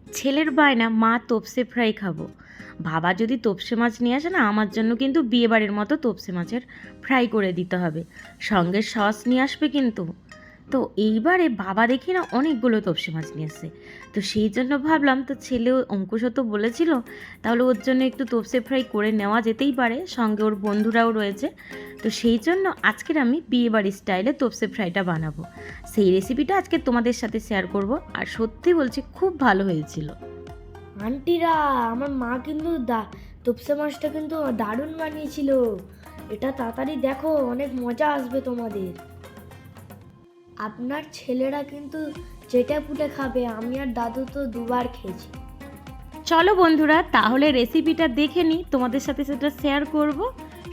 ছেলের বায়না মা তোপসে ফ্রাই খাবো। বাবা যদি তোপসে মাছ নিয়ে আসে না, আমার জন্য কিন্তু বিয়েবাড়ির মতো তোপসে মাছের ফ্রাই করে দিতে হবে, সঙ্গে সস নিয়ে আসবে কিন্তু। তো এইবারে বাবা দেখি না অনেকগুলো তোপসে মাছ নিয়ে আসছে। তো সেই জন্য ভাবলাম, তো ছেলেও অঙ্কুশও তো বলেছিল, তাহলে ওর জন্য একটু তোপসে ফ্রাই করে নেওয়া যেতেই পারে, সঙ্গে ওর বন্ধুরাও রয়েছে। তো সেই জন্য আজকের আমি বিয়েবাড়ির স্টাইলে তোপসে ফ্রাইটা বানাবো। সেই রেসিপিটা আজকে তোমাদের সাথে শেয়ার করব, আর সত্যি বলছি খুব ভালো হয়েছিল। আন্টিরা, আমার মা কিন্তু তোপসে মাছটা কিন্তু দারুণ বানিয়েছিল। এটা তাড়াতাড়ি দেখো, অনেক মজা আসবে তোমাদের। আপনার ছেলেরা কিন্তু চেটে পুটে খাবে, আমি আর দাদু তো দুবার খেয়েছি। চলো বন্ধুরা, তাহলে রেসিপিটা দেখে নিই, তোমাদের সাথে সেটা শেয়ার করব।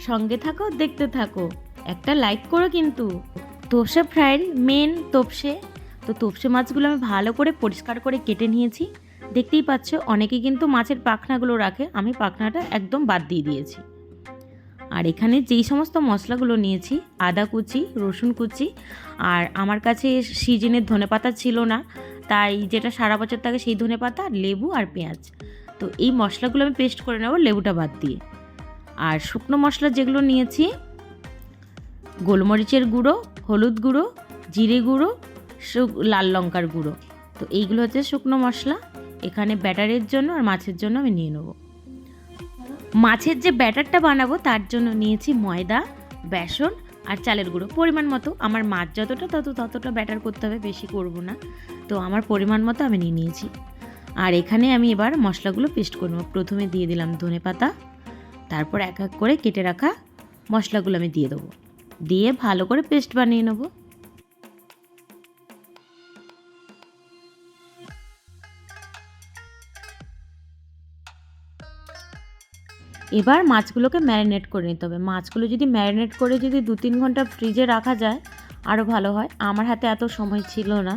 সঙ্গে থাকো, দেখতে থাকো, একটা লাইক করো কিন্তু। তোপসে ফ্রাইয়ের মেন তোপসে, তো তোপসে মাছগুলো আমি ভালো করে পরিষ্কার করে কেটে নিয়েছি। দেখতেই পাচ্ছ, অনেকে কিন্তু মাছের পাখনাগুলো রাখে, আমি পাখনাটা একদম বাদ দিয়ে দিয়েছি। আর এখানে যেই সমস্ত মশলাগুলো নিয়েছি, আদা কুচি, রসুন কুচি, আর আমার কাছে সিজনের ধনেপাতা ছিল না, তাই যেটা সারা বছর থাকে সেই ধনেপাতা, লেবু আর পেঁয়াজ। তো এই মশলাগুলো আমি পেস্ট করে নেব লেবুটা বাদ দিয়ে। আর শুকনো মশলা যেগুলো নিয়েছি, গোলমরিচের গুঁড়ো, হলুদ গুঁড়ো, জিরে গুঁড়ো, লাল লঙ্কার গুঁড়ো। তো এইগুলো হচ্ছে শুকনো মশলা। এখানে ব্যাটারের জন্য আর মাছের জন্য আমি নিয়ে নেব। মাছের যে ব্যাটারটা বানাবো তার জন্য নিয়েছি ময়দা, বেসন আর চালের গুঁড়ো পরিমাণ মতো। আমার মাছ যতটা ততটা ব্যাটার করতে হবে, বেশি করব না। তো আমার পরিমাণ মতো আমি নিয়ে নিয়েছি। আর এখানে আমি এবার মশলাগুলো পেস্ট করে নেব। প্রথমে দিয়ে দিলাম ধনেপাতা, তারপর এক এক করে কেটে রাখা মশলাগুলো আমি দিয়ে দেবো, দিয়ে ভালো করে পেস্ট বানিয়ে নেবো। এবার মাছগুলোকে ম্যারিনেট করে নিতে হবে। মাছগুলো যদি ম্যারিনেট করে যদি 2-3 ঘন্টা ফ্রিজে রাখা যায় আরও ভালো হয়। আমার হাতে এত সময় ছিল না,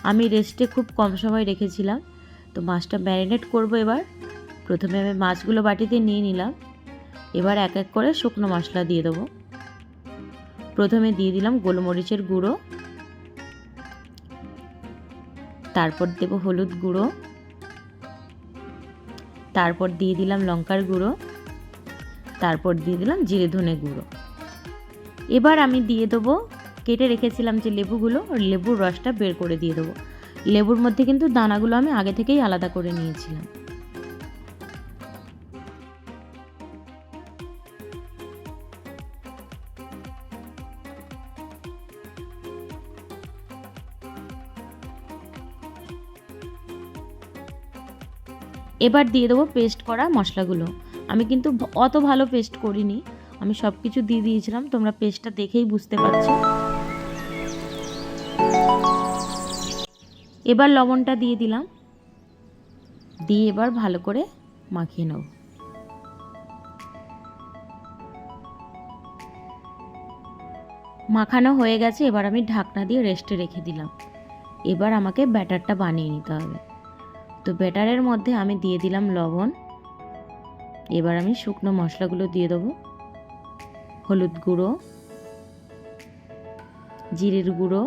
আমি রেস্টে খুব কম সময় রেখেছিলাম। তো মাছটা ম্যারিনেট করব। এবার প্রথমে আমি মাছগুলো বাটিতে নিয়ে নিলাম। এবার এক এক করে শুকনো মশলা দিয়ে দেবো। প্রথমে দিয়ে দিলাম গোলমরিচের গুঁড়ো, তারপর দেব হলুদ গুঁড়ো, তারপর দিয়ে দিলাম লঙ্কার গুঁড়ো, তারপর দিয়ে দিলাম জিরে ধনে গুঁড়ো। এবার আমি দিয়ে দেবো কেটে রেখেছিলাম যে লেবুগুলো, লেবুর রসটা বের করে দিয়ে দেবো। লেবুর মধ্যে কিন্তু দানাগুলো আমি আগে থেকেই আলাদা করে নিয়েছিলাম। এবার দিয়ে দেবো পেস্ট করা মশলাগুলো। আমি কিন্তু অত ভালো পেস্ট করিনি, আমি সব কিছু দিয়ে দিয়েছিলাম, তোমরা পেস্টটা দেখেই বুঝতে পারছো। এবার লবণটা দিয়ে দিলাম, দিয়ে এবার ভালো করে মাখিয়ে নেব। মাখানো হয়ে গেছে, এবার আমি ঢাকনা দিয়ে রেস্টে রেখে দিলাম। এবার আমাকে ব্যাটারটা বানিয়ে নিতে হবে। তো ব্যাটারের মধ্যে আমি দিয়ে দিলাম লবণ। এবার আমি শুকনো মশলাগুলো দিয়ে দেবো, হলুদ গুঁড়ো, জিরের গুঁড়ো,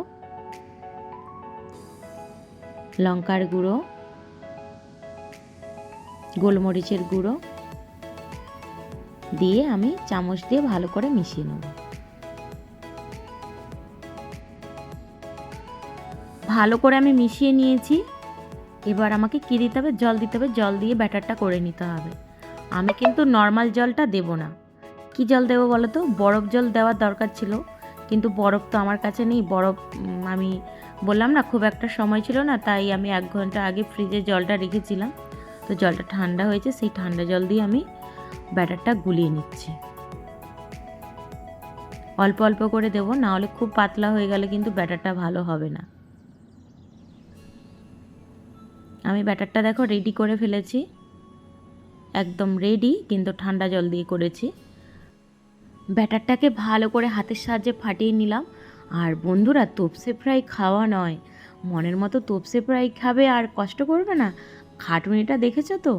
লঙ্কার গুঁড়ো, গোলমরিচের গুঁড়ো দিয়ে আমি চামচ দিয়ে ভালো করে মিশিয়ে নেব। ভালো করে আমি মিশিয়ে নিয়েছি। এবার আমাকে কী দিতে হবে, জল দিতে হবে। জল দিয়ে ব্যাটারটা করে নিতে হবে। আমি কিন্তু নর্মাল জলটা দেব না। কি জল দেবো বলো তো? বরফ জল দেওয়ার দরকার ছিল, কিন্তু বরফ তো আমার কাছে নেই। বরফ আমি বললাম না, খুব একটা সময় ছিল না, তাই আমি 1 ঘন্টা আগে ফ্রিজে জলটা রেখেছিলাম। তো জলটা ঠান্ডা হয়েছে, সেই ঠান্ডা জল দিয়ে আমি ব্যাটারটা গুলিয়ে নিচ্ছি। অল্প অল্প করে দেবো, না হলে খুব পাতলা হয়ে গেলে কিন্তু ব্যাটারটা ভালো হবে না। আমি ব্যাটারটা দেখো রেডি করে ফেলেছি, একদম রেডি, কিন্তু ঠান্ডা জল দিয়ে করেছি। ব্যাটারটাকে ভালো করে হাতের সাহায্যে ফাটিয়ে নিলাম। আর বন্ধুরা, তোপসে ফ্রাই খাওয়া নয়, মনের মতো তোপসে ফ্রাই খাবে আর কষ্ট করবে না। খাটুনিটা দেখেছো তো,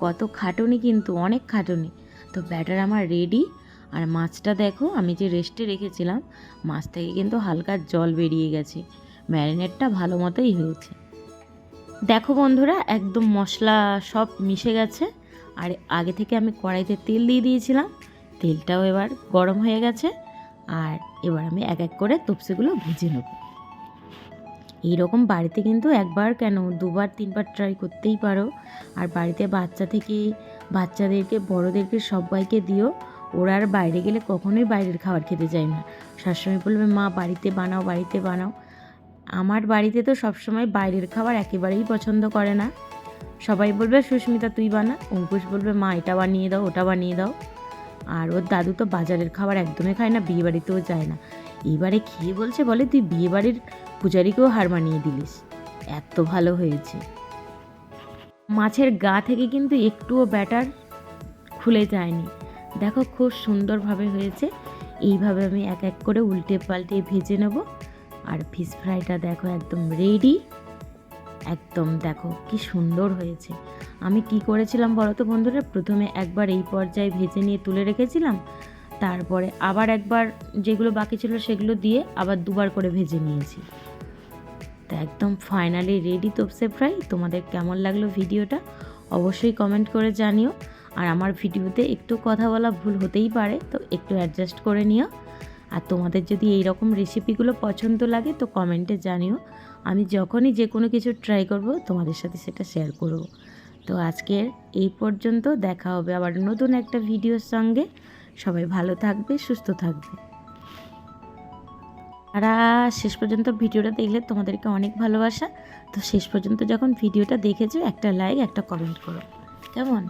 কত খাটুনি, কিন্তু অনেক খাটুনি। তো ব্যাটার আমার রেডি। আর মাছটা দেখো, আমি যে রেস্টে রেখেছিলাম, মাছ থেকে কিন্তু হালকা জল বেরিয়ে গেছে, ম্যারিনেটটা ভালো মতোই হয়েছে। দেখো বন্ধুরা, একদম মশলা সব মিশে গেছে। আর আগে থেকে আমি কড়াইতে তেল দিয়ে দিয়েছিলাম, তেলটাও এবার গরম হয়ে গেছে। আর এবার আমি এক এক করে তপসেগুলো ভেজে নেব। এইরকম বাড়িতে কিন্তু একবার কেন 2বার 3বার ট্রাই করতেই পারো। আর বাড়িতে বাচ্চাদেরকে বড়োদেরকে সবাইকে দিও। ওরা আর বাইরে গেলে কখনোই বাইরের খাবার খেতে চায় না, সবসময় বলবে মা বাড়িতে বানাও, বাড়িতে বানাও। আমার বাড়িতে তো সবসময় বাইরের খাবার একেবারেই পছন্দ করে না। সবাই বলবে সুস্মিতা তুই বানা, অঙ্কুশ বলবে মা এটা বানিয়ে দাও, ওটা বানিয়ে দাও। আর ওর দাদু তো বাজারের খাবার একদমই খায় না, বিয়ে বাড়িতেও যায় না। এইবারে খেয়ে বলে তুই বিয়ে বাড়ির পূজারীকেও হার মানিয়ে দিলিস, এত ভালো হয়েছে। মাছের গা থেকে কিন্তু একটুও ব্যাটার খুলে যায়নি। দেখো খুব সুন্দরভাবে হয়েছে। এইভাবে আমি এক এক করে উল্টে পাল্টে ভেজে নেব। আর ফিশ ফ্রাইটা দেখো একদম রেডি। একদম দেখো কি সুন্দর হয়েছে। আমি কি করেছিলাম বলো তো বন্ধুরা, প্রথমে একবার এই পর্যায়ে ভেজে নিয়ে তুলে রেখেছিলাম, তারপরে আবার একবার যেগুলো বাকি ছিল সেগুলো দিয়ে আবার 2বার করে ভেজে নিয়েছি। তো একদম ফাইনালি রেডি তপসে ফ্রাই। তোমাদের কেমন লাগলো ভিডিওটা অবশ্যই কমেন্ট করে জানিও। আর আমার ভিডিওতে একটু কথা বলা ভুল হতেই পারে, তো একটু অ্যাডজাস্ট করে নিও। আর তোমাদের যদি এই রকম রেসিপিগুলো পছন্দ লাগে তো কমেন্টে জানিও। আমি যখনই যে কোনো কিছু ট্রাই করব তোমাদের সাথে সেটা শেয়ার করব। তো আজকের এই পর্যন্ত, দেখা হবে আবার নতুন একটা ভিডিওর সঙ্গে। সবাই ভালো থাকবে, সুস্থ থাকবে। আর শেষ পর্যন্ত ভিডিওটা দেখলে তোমাদেরকে অনেক ভালোবাসা। তো শেষ পর্যন্ত যখন ভিডিওটা দেখেছো একটা লাইক একটা কমেন্ট করো, কেমন?